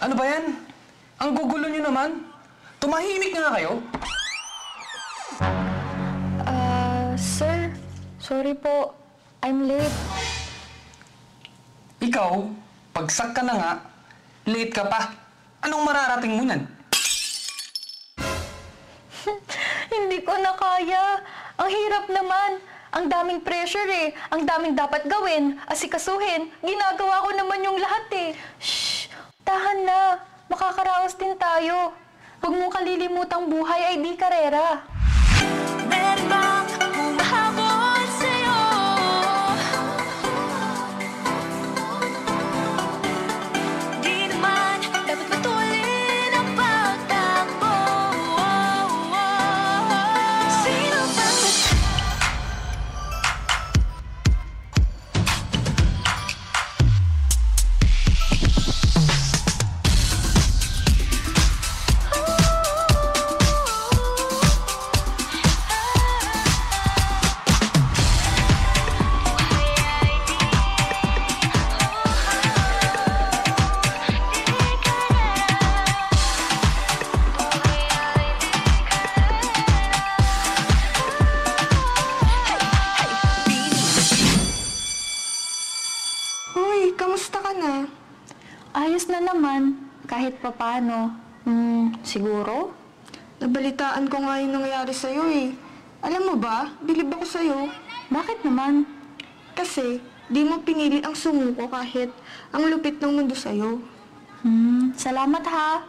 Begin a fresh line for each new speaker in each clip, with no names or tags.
Ano ba yan? Ang gugulo nyo naman. Tumahimik nga kayo.
Sir, sorry po. I'm late.
Ikaw, pagsak ka na nga, late ka pa. Anong mararating mo nan?
Hindi ko na kaya. Ang hirap naman. Ang daming pressure eh. Ang daming dapat gawin, asikasuhin. Ginagawa ko naman yung lahat eh. Shh! Tahan na. Makakaraos din tayo. Huwag mong kalilimutang buhay ay di karera.
Meron bang humahabol sa'yo? Di naman dapat patuloy ang pagtakbo. Sino bang
Hoy, kamusta ka na?
Ayos na naman. Kahit papano. Siguro?
Nabalitaan ko nga yung nangyayari sa'yo eh. Alam mo ba, bilib ako sa'yo.
Bakit naman?
Kasi, di mo pinilit ang sumuko kahit ang lupit ng mundo sa'yo.
Salamat ha.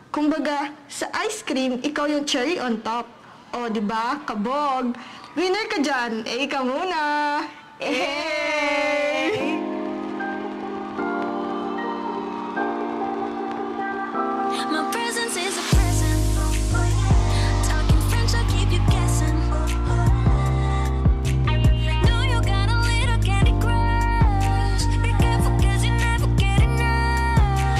Kumbaga, sa ice cream, ikaw yung cherry on top. O, di ba? Kabog. Winner ka dyan. Eh, ikaw muna. Eh!
my presence is a present. Talking French, I'll keep you guessing. Know you got a little candy crush. Be careful 'cause you never get enough.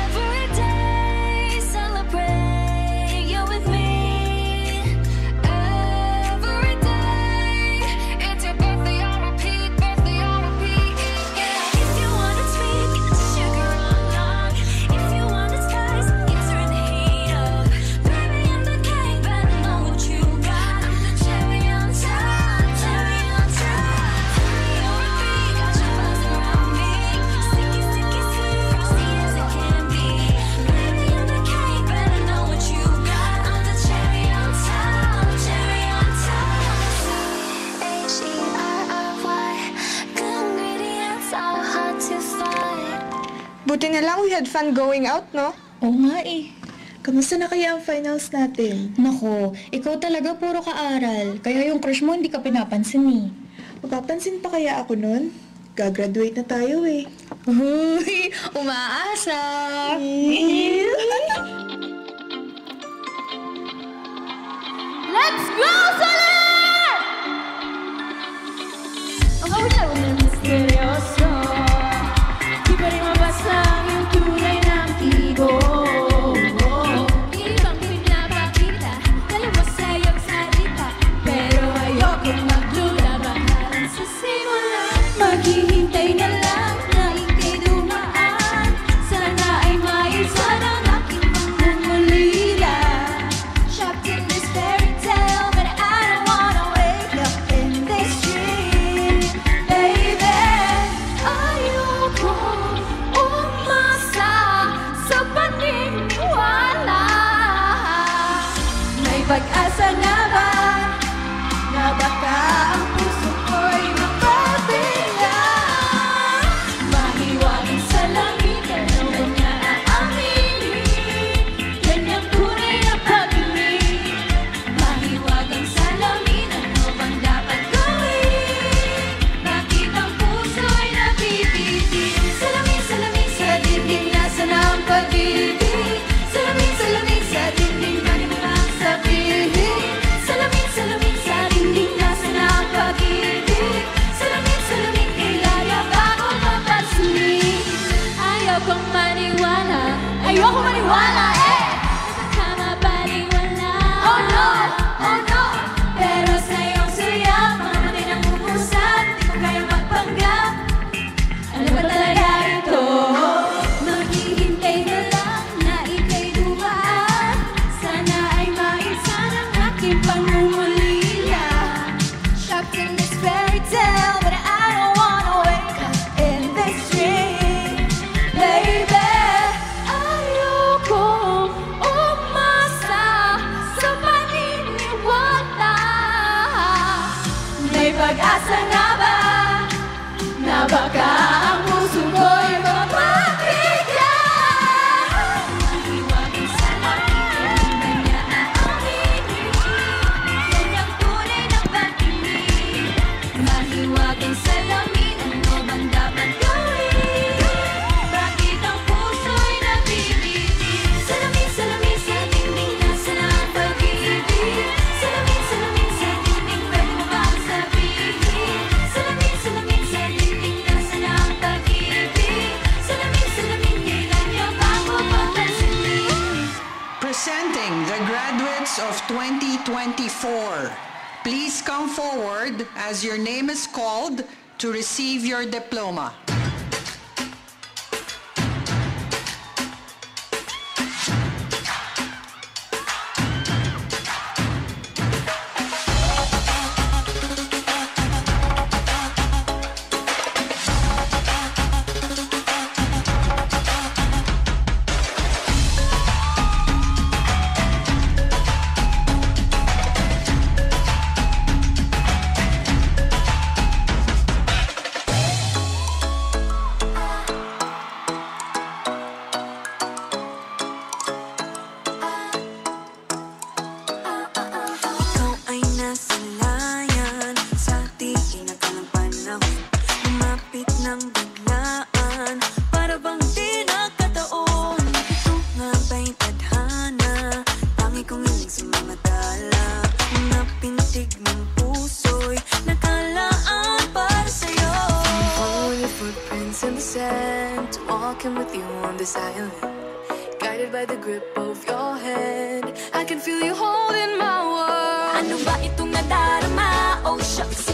Every day, celebrate you're with me. Every day, it's your birthday on repeat, birthday on repeat. Yeah. If you want it sweet, sugar on log. If you want it spice, you turn the heat up. Baby, I'm the cake, but I know what you got. I'm the cherry on top, cherry on top. Cherry on repeat, got you buzzing around me. Sticky, sticky, sweet, frosty as it can be. Baby, I'm the cake, but I know what you got. I'm the cherry on top, cherry on top. H-E-R-R-Y, good ingredients are hard to find.
Buti na lang we had fun going out, no?
Oo nga eh. Kamusta na kaya ang finals natin?
Nako, ikaw talaga puro kaaral. Kaya yung crush mo hindi ka pinapansin eh.
Mapapansin pa kaya ako nun? Gagraduate na tayo eh.
Uy, umaasa!
Let's go, Soler! Ang kawin na misteryoso. Di pa rin mabasa yung tunay ng tigo. Ibang pinapakita, dalawa sa'yong salita. Pero ayokong magduda, bahalan sa simula. Maghihintay na lang na ika'y dumaan. Sana ay maisan ang aking pangungulila. Trapped in this fairy tale, but I don't wanna wake up in this dream, baby. Ayoko umasa sa paniniwala. May pag-asa na ba na baka ang puso ko'y mapapahinga? Mahiwagang sa langit, ano ba niya aaminin? Ganyang tunay na pag-ibig. Mahiwagang sa langit, ano bang dapat gawin? Bakit ang puso'y napipitin? Salamin, salamin sa dingding, nasa na ang pag-ibig? Salamin, salamin sa dingding, bakit mo lang sabihin? Salamin, salamin sa dingding, nasa na ang pag-ibig? Salamin, salamin, kailangan ba ako mapansin? Ayokong maniwala, ayokong maniwala, eh! Baka mapaniwala. Oh no, oh no. Pero sa iyong saya, mga natin ang bubusat, di ko kaya magpanggap. Ano ba talaga ito? Maghihintay
Presenting the graduates of 2024. Please come forward as your name is called to receive your diploma.
Ikaw ay nasa layan sa tingin ng kalang panahon. Lumapit ng biglaan para bang di nagkataon. Ito nga ba'y tadhana? Tangi kong hiling sa mga tala. Mga pintig ng puso'y nakalaan para sa'yo. Follow your footprints in the sand, walking with you on this island. Guided by the grip of your hand, I can feel you holding my world. Ano ba itong nadarama? Oh, shucks,